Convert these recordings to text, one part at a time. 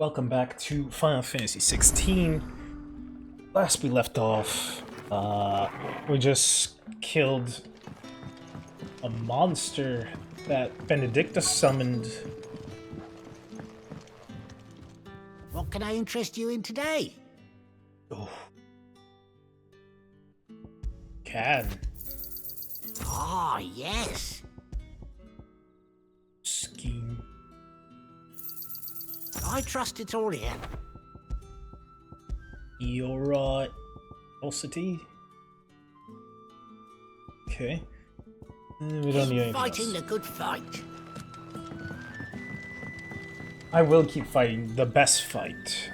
Welcome back to Final Fantasy 16. Last we left off, we just killed a monster that Benedicta summoned. What can I interest you in today? Oh. Can. Ah, yes. Scheme. I trust it's all here. You're right. Velocity. Okay. We don't need anything Fighting else. the good fight. I will keep fighting the best fight.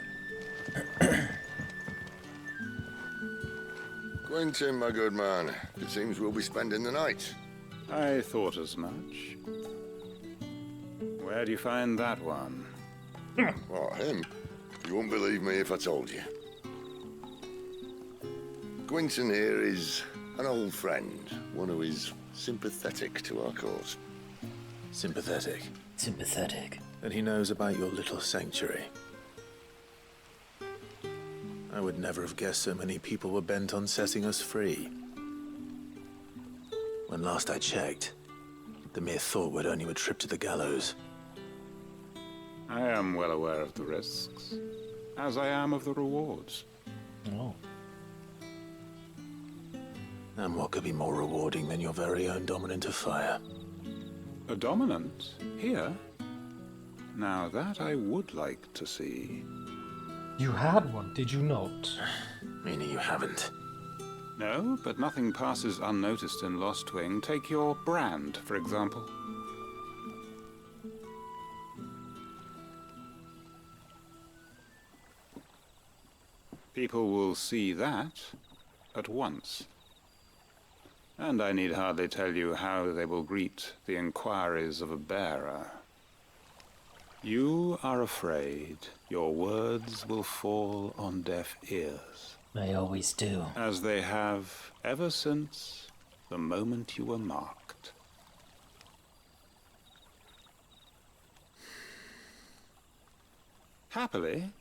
Quentin, my good man, it seems we'll be spending the night. I thought as much. Where do you find that one? What, him? You wouldn't believe me if I told you. Quentin here is an old friend, one who is sympathetic to our cause. Sympathetic. Sympathetic. And he knows about your little sanctuary. I would never have guessed so many people were bent on setting us free. When last I checked, the mere thought would earn you a trip to the gallows. I am well aware of the risks, as I am of the rewards. Oh. And what could be more rewarding than your very own dominant of fire? A dominant? Here? Now that I would like to see. You had one, did you not? Meaning you haven't. No, but nothing passes unnoticed in Lost Wing. Take your brand, for example. People will see that at once. And I need hardly tell you how they will greet the inquiries of a bearer. You are afraid your words will fall on deaf ears. They always do. As they have ever since the moment you were marked. Happily,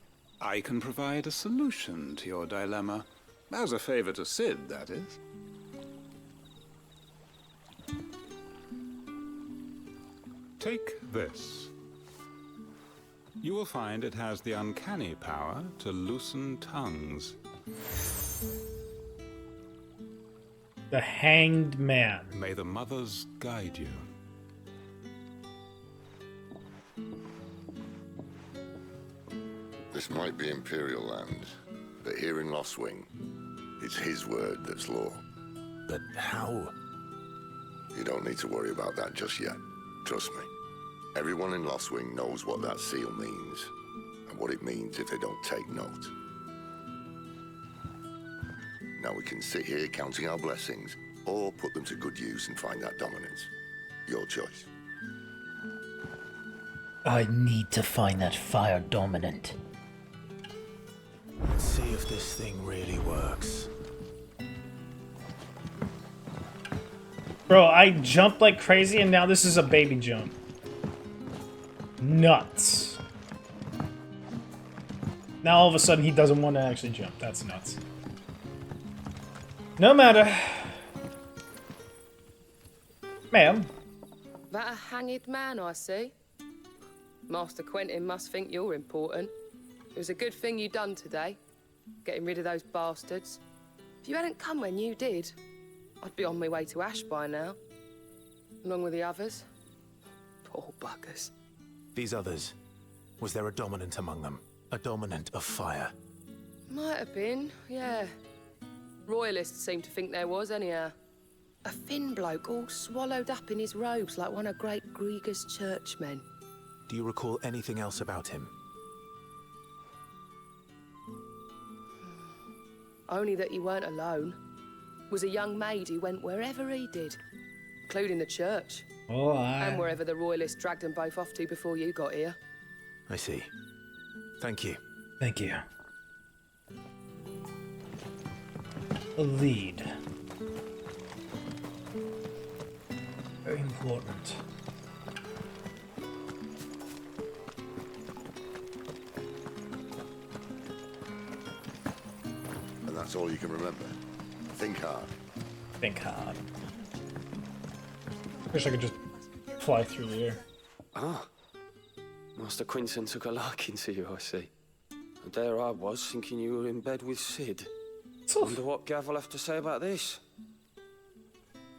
I can provide a solution to your dilemma. As a favor to Sid, that is. Take this. You will find it has the uncanny power to loosen tongues. The Hanged Man. May the mothers guide you. This might be Imperial land, but here in Lost Wing, it's his word that's law. But how? You don't need to worry about that just yet. Trust me. Everyone in Lost Wing knows what that seal means, and what it means if they don't take note. Now we can sit here counting our blessings, or put them to good use and find that dominance. Your choice. I need to find that fire dominant. Let's see if this thing really works. Bro, I jumped like crazy and now this is a baby jump. Nuts. Now all of a sudden he doesn't want to actually jump. That's nuts. No matter. Ma'am. That a hanged man, I see. Master Quentin must think you're important. It was a good thing you done today, getting rid of those bastards. If you hadn't come when you did, I'd be on my way to Ash by now, along with the others. Poor buggers. These others, was there a dominant among them? A dominant of fire? Might have been, yeah. Royalists seem to think there was, anyhow. A thin bloke all swallowed up in his robes like one of Great Grieger's churchmen. Do you recall anything else about him? Only that he weren't alone. Was a young maid who went wherever he did, including the church. Oh, And wherever the Royalists dragged them both off to before you got here. I see. Thank you. Thank you. A lead. Very important. That's all you can remember. Think hard. Think hard. Wish I could just fly through the air. Ah, Master Quinton took a liking to you, I see. And there I was, thinking you were in bed with Sid. Wonder what Gav will have to say about this.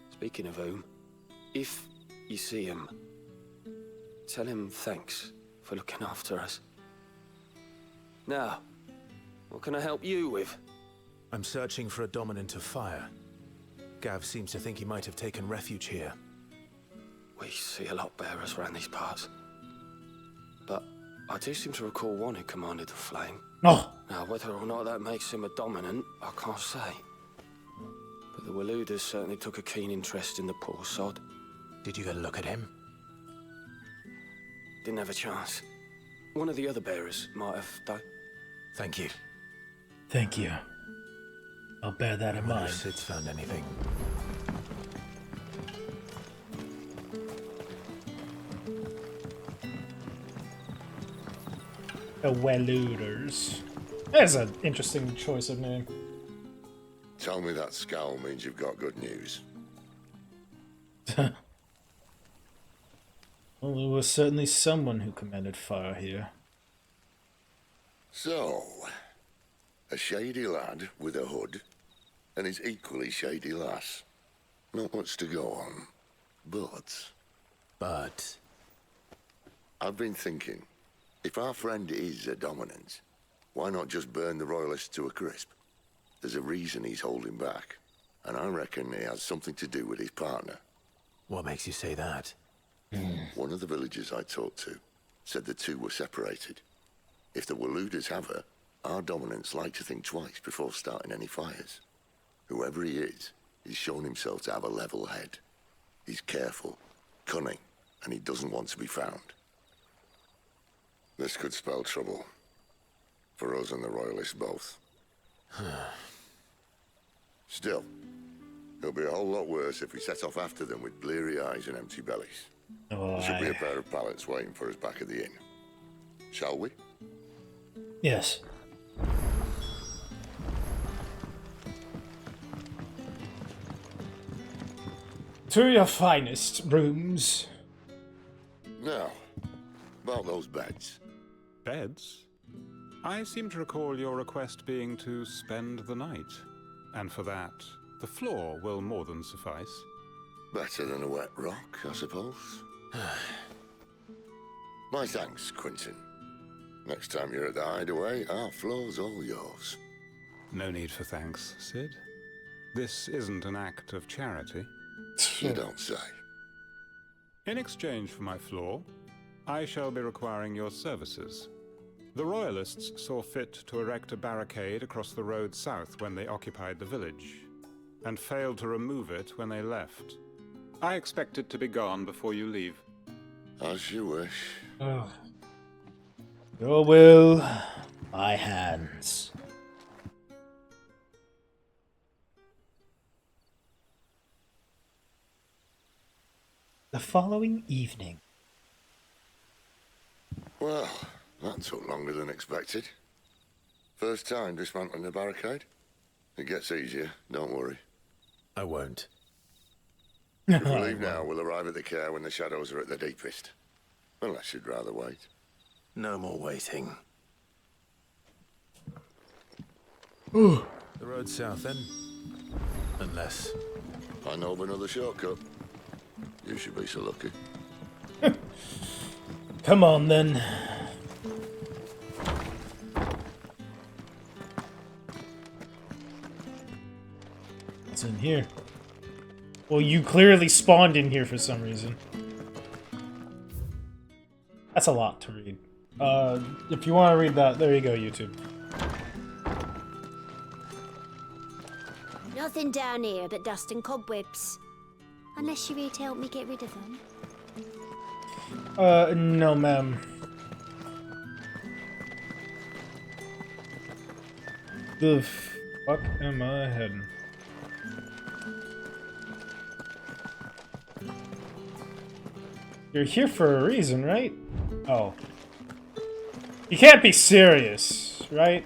Speaking of whom, if you see him, tell him thanks for looking after us. Now, what can I help you with? I'm searching for a dominant of fire. Gav seems to think he might have taken refuge here. We see a lot bearers around these parts. But I do seem to recall one who commanded the flame. Oh, Now, whether or not that makes him a dominant, I can't say. But the Waluders certainly took a keen interest in the poor sod. Did you get a look at him? Didn't have a chance. One of the other bearers might have, though. Thank you. Thank you. I'll bear that in I wonder mind. if Sid's found anything. the Waluders. That's an interesting choice of name. Tell me that scowl means you've got good news. Well, there was certainly someone who commanded fire here. So, a shady lad with a hood, and his equally shady lass. Not much to go on, but I've been thinking, if our friend is a dominant, why not just burn the royalists to a crisp? There's a reason he's holding back, and I reckon it has something to do with his partner. What makes you say that? One of the villagers I talked to said the two were separated. If the Waluders have her, our dominants like to think twice before starting any fires. Whoever he is, he's shown himself to have a level head. He's careful, cunning, and he doesn't want to be found. This could spell trouble. For us and the Royalists both. Still, it'll be a whole lot worse if we set off after them with bleary eyes and empty bellies. Oh, There should be a pair of pallets waiting for us back at the inn. Shall we? Yes. To your finest rooms. Now, about those beds. Beds? I seem to recall your request being to spend the night. And for that, the floor will more than suffice. Better than a wet rock, I suppose. My thanks, Quinton. Next time you're at the hideaway, our floor's all yours. No need for thanks, Sid. This isn't an act of charity. You don't say. In exchange for my floor, I shall be requiring your services. The Royalists saw fit to erect a barricade across the road south when they occupied the village, and failed to remove it when they left. I expect it to be gone before you leave. As you wish. Oh. Your will, my hands. The following evening. Well, that took longer than expected. First time dismantling the barricade? It gets easier, don't worry. I won't. If we leave now, we'll arrive at the care when the shadows are at their deepest. Unless you'd rather wait. No more waiting. Ooh. The road south then? Unless... I know of another shortcut. You should be so lucky. Come on, then. What's in here? Well, you clearly spawned in here for some reason. That's a lot to read. If you want to read that, there you go, YouTube. Nothing down here but dust and cobwebs. Unless you're here to help me get rid of them. No, ma'am. The fuck am I heading? You're here for a reason, right? Oh. You can't be serious, right?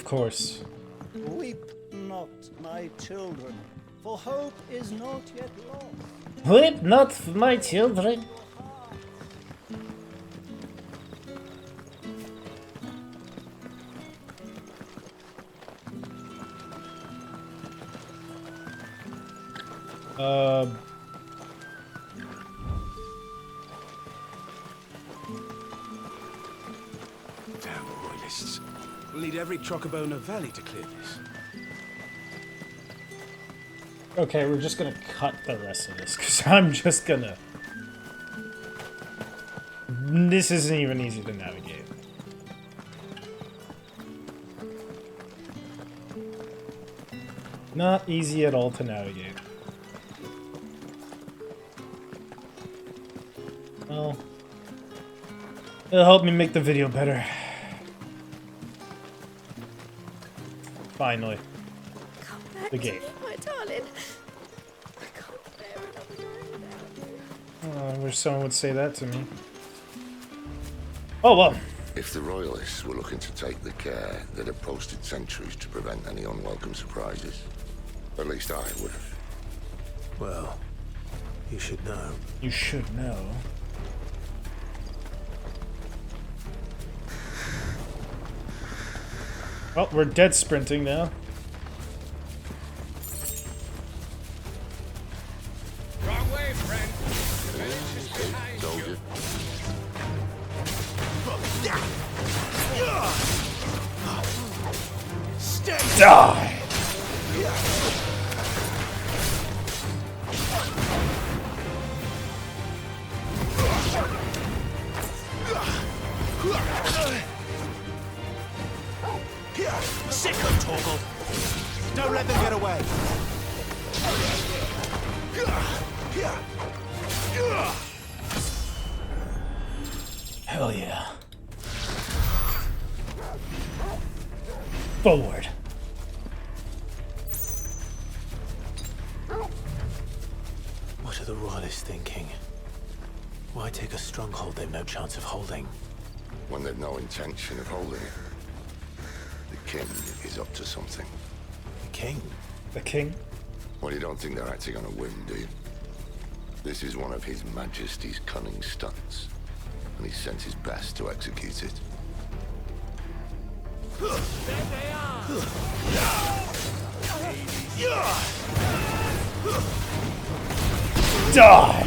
course. Weep not, my children, for hope is not yet lost. Weep not, my children. Damn royalists. We'll need every Trocobona Valley to clear this. Okay, we're just gonna cut the rest of this, because I'm just gonna... This isn't even easy to navigate. Not easy at all to navigate. Well, it'll help me make the video better. Finally. Come back The to gate. me, my darling. I can't bear another day without you. I wish someone would say that to me. Oh well. If the Royalists were looking to take the care, they'd have posted sentries to prevent any unwelcome surprises. At least I would have. Well, you should know. You should know. Well, we're dead sprinting now. Wrong way, friend. The village is behind Told you. you. Die! Sick of Torgal! Don't let them get away! Hell yeah. Forward. What are the royalists thinking? Why take a stronghold they've no chance of holding? When they've no intention of holding it. The king is up to something. The king? The king? Well, you don't think they're acting on a whim, do you? This is one of His Majesty's cunning stunts, and he sent his best to execute it. Die!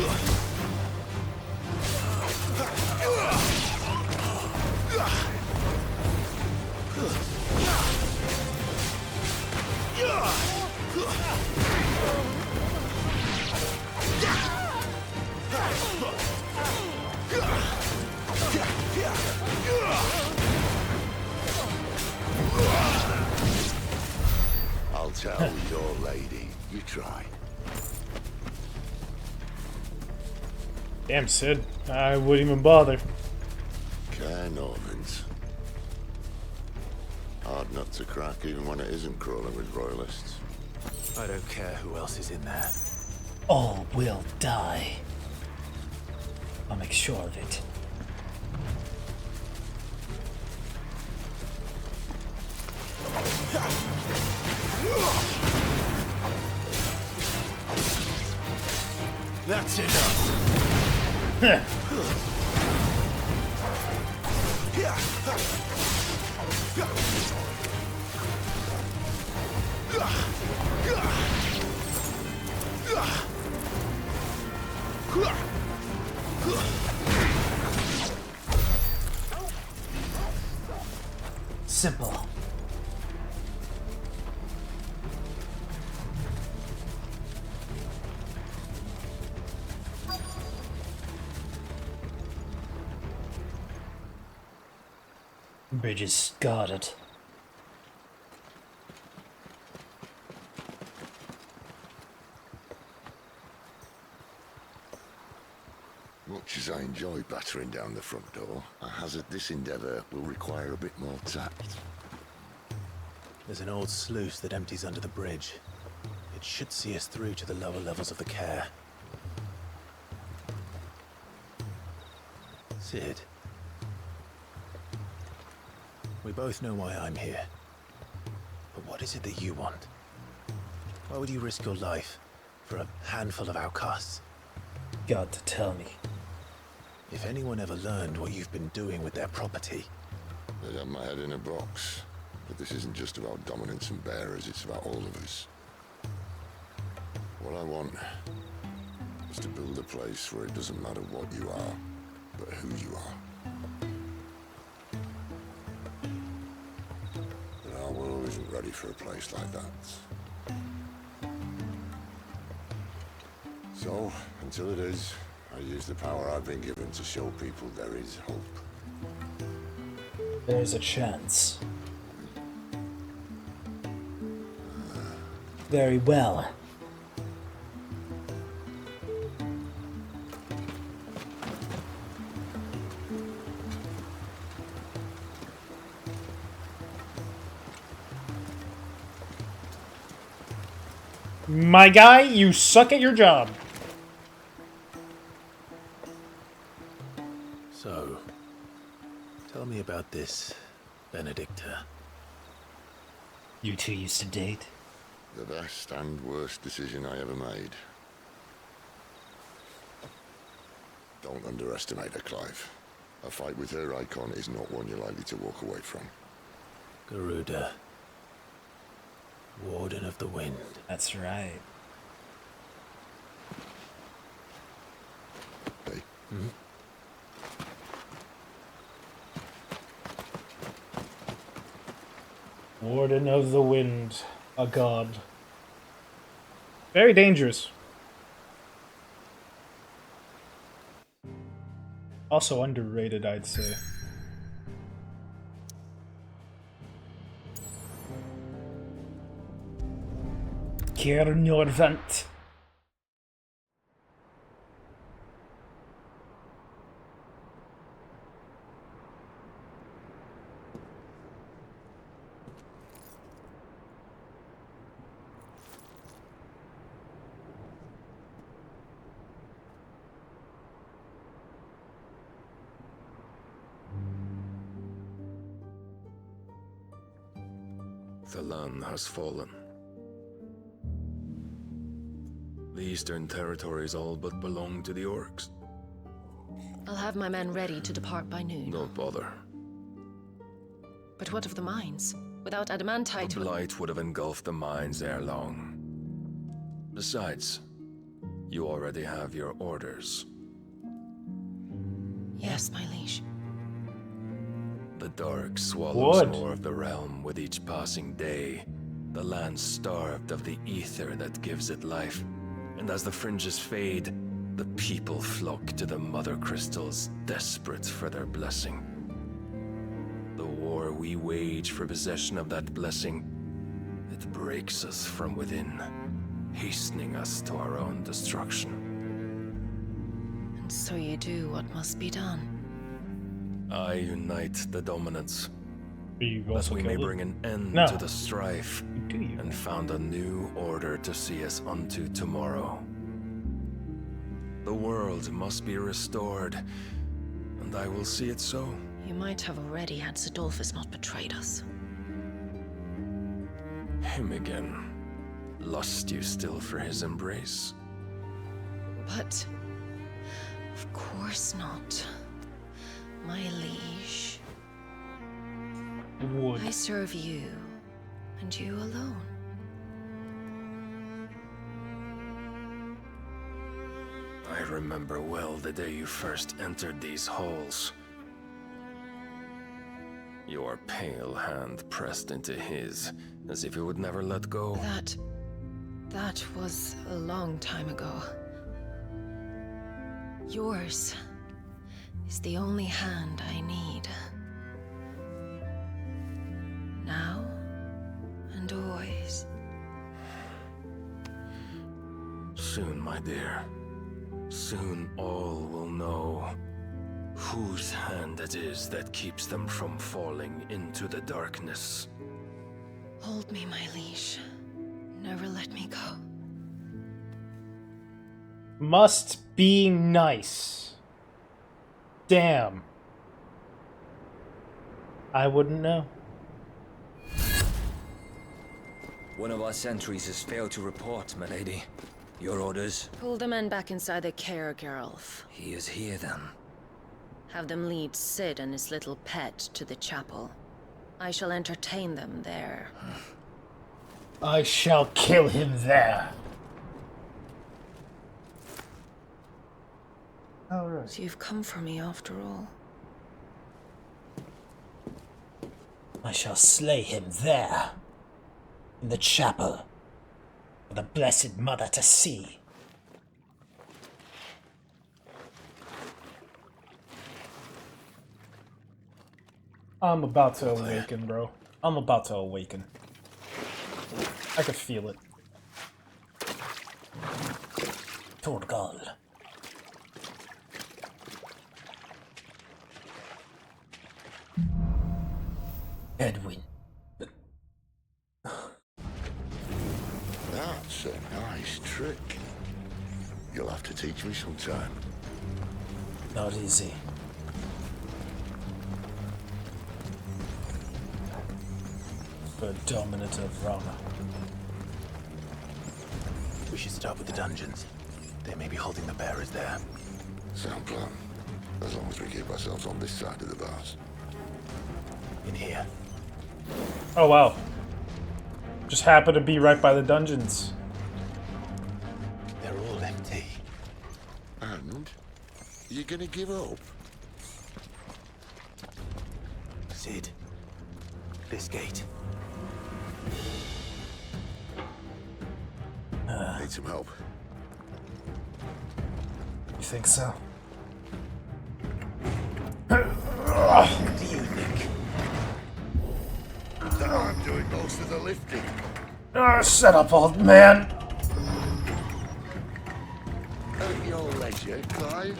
I'll tell your lady. You try. Damn, Sid. I wouldn't even bother. Care Normans. Hard nut to crack even when it isn't crawling with royalists. I don't care who else is in there. All will die. I'll make sure of it. That's enough! Simple. Bridge is guarded. Much as I enjoy battering down the front door, I hazard this endeavour will require a bit more tact. There's an old sluice that empties under the bridge. It should see us through to the lower levels of the care. Sid. We both know why I'm here. What is it that you want? Why would you risk your life for a handful of outcasts? God to tell me. If anyone ever learned what you've been doing with their property... They'd have my head in a box. But this isn't just about dominance and bearers, it's about all of us. What I want is to build a place where it doesn't matter what you are, but who you are. But our world isn't ready for a place like that. So, until it is, I use the power I've been given to show people there is hope. There's a chance. Very well. My guy, you suck at your job. So, tell me about this, Benedicta. You two used to date? The best and worst decision I ever made. Don't underestimate her, Clive. A fight with her icon is not one you're likely to walk away from. Garuda. Warden of the Wind. That's right. Hey. Hmm? Warden of the Wind. A god. Very dangerous. Also underrated, I'd say. Kernjorvent. The land has fallen. The Eastern Territories all but belong to the orcs. I'll have my men ready to depart by noon. Don't bother. But what of the mines? Without adamantite... The blight would have engulfed the mines ere long. Besides, you already have your orders. Yes, my liege. The dark swallows What? more of the realm with each passing day. The land starved of the ether that gives it life. And as the fringes fade, the people flock to the mother crystals, desperate for their blessing. The war we wage for possession of that blessing, it breaks us from within, hastening us to our own destruction. And so you do what must be done. I unite the dominants, You that also we may killed it? bring an end No. to the strife, Do you? and found a new order to see us unto tomorrow. The world must be restored, and I will see it so. You might have already had Zidolphus not betrayed us. Him again. Lust you still for his embrace? But... of course not. My liege. Would. I serve you, and you alone. I remember well the day you first entered these halls. Your pale hand pressed into his, as if it would never let go. That was a long time ago. Yours is the only hand I need. Now and always. Soon, my dear. Soon all will know whose hand it is that keeps them from falling into the darkness. Hold me, my liege. Never let me go. Must be nice. Damn. I wouldn't know. One of our sentries has failed to report, milady. Your orders? Pull the men back inside the care, Geralf. He is here, then. Have them lead Sid and his little pet to the chapel. I shall entertain them there. I shall kill him there. Alright. So you've come for me after all. I shall slay him there. In the chapel. For the Blessed Mother to see. I'm about to awaken, bro. I'm about to awaken. I can feel it. Torgal. Edwin. That's a nice trick. You'll have to teach me sometime. Not easy. The dominant of Rama. We should start with the dungeons. They may be holding the bearers there. Sound plan. As long as we keep ourselves on this side of the bars. In here. Oh wow. Just happen to be right by the dungeons. They're all empty. And? You gonna give up? Sid. This gate. Need some help. You think so? What do you think? I'm doing most of the lifting. Shut up, old man. At your leisure, Clive.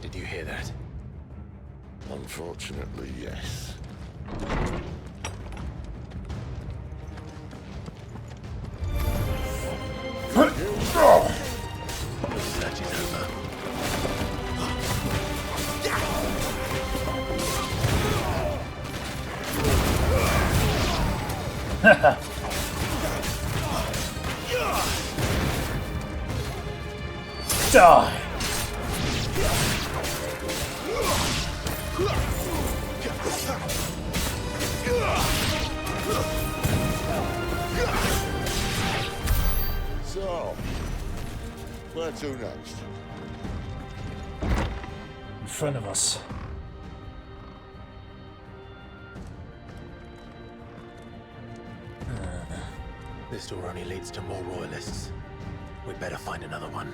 Did you hear that? Unfortunately, yes. Search is over. Die. So, where to next? In front of us. This door only leads to more royalists. We'd better find another one.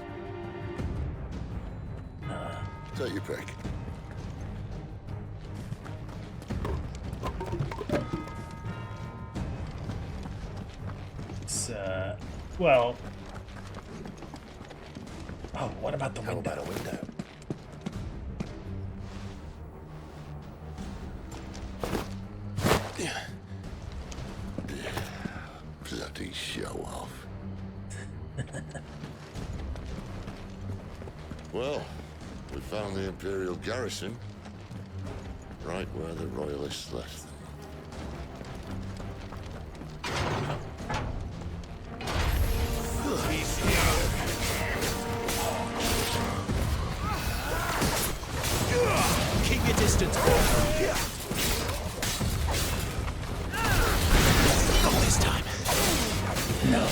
Take your pick. It's, well... Oh, what about the How window? about a window? Bloody show off. Well, we found the Imperial garrison. Right where the Royalists left them. Keep your distance, not this time. No.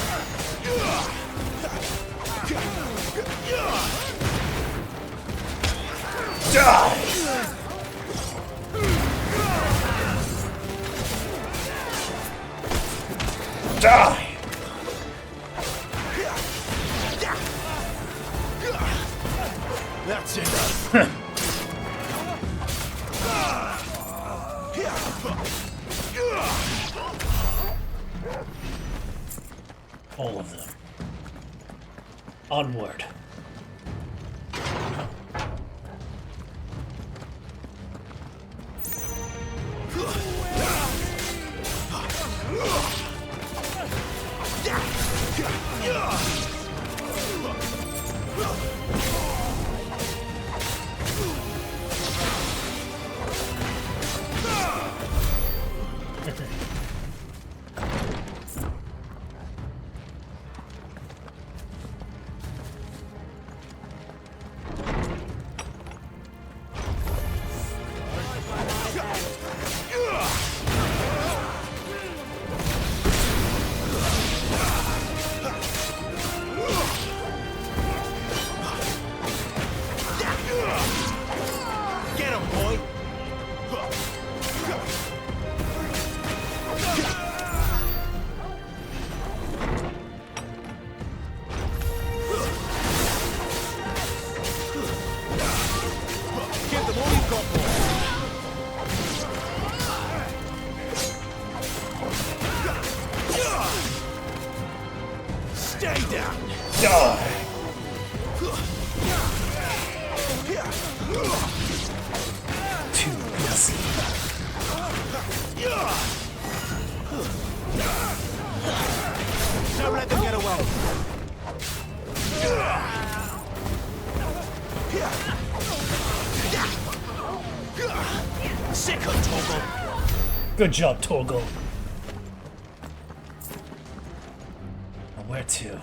Die! Die! That's enough. All of them. Onward. Stay down. Die. Too easy. Don't let them get away. Sick of Toggle. Good job, Toggle. Now where to?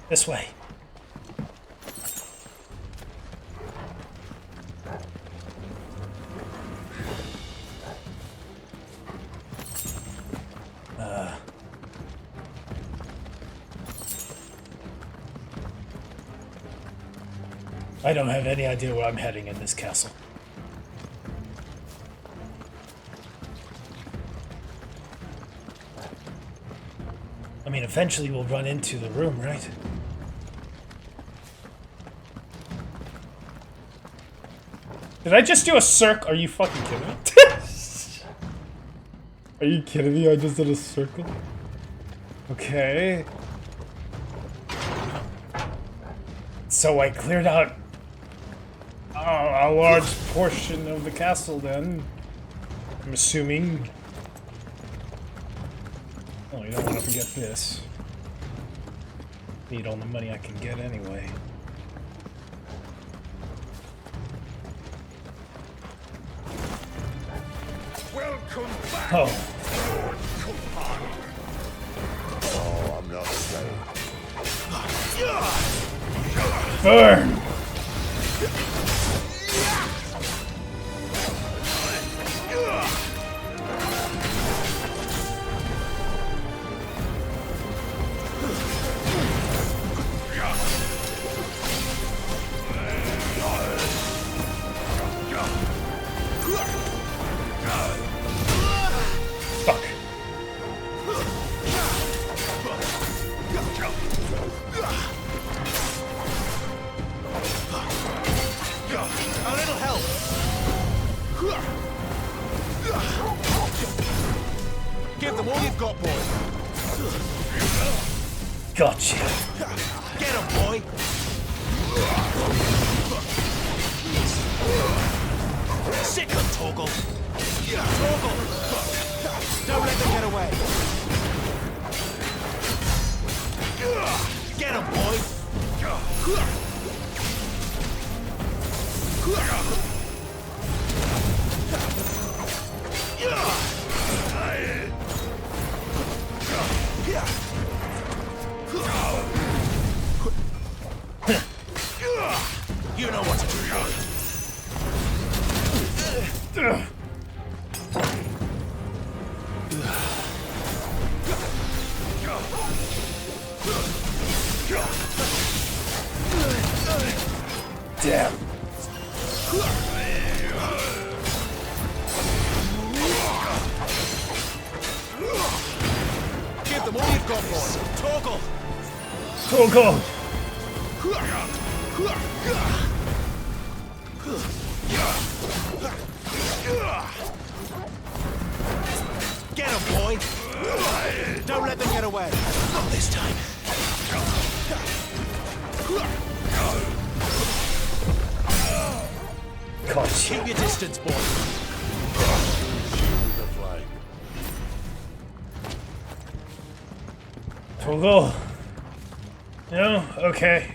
This way. I don't have any idea where I'm heading in this castle. I mean, eventually we'll run into the room, right? Did I just do a circle? Are you fucking kidding me? Are you kidding me? I just did a circle? Okay. So I cleared out a large portion of the castle then. I'm assuming. Oh, you don't want to forget this. Need all the money I can get anyway. Welcome back. Oh. Oh, I'm not afraid. Burn! Fuck. A little help. Give them all you've got, boy. Gotcha. Get him, boy. Sick of Toggle. Toggle. Don't let them get away. Get him, boy. You know what to do. Damn. Give them all you've got, boy. Toggle. Toggle. Get him, boy. Don't let them get away. Not this time. Gotcha. Keep your distance, boy. Toggle. No? Okay.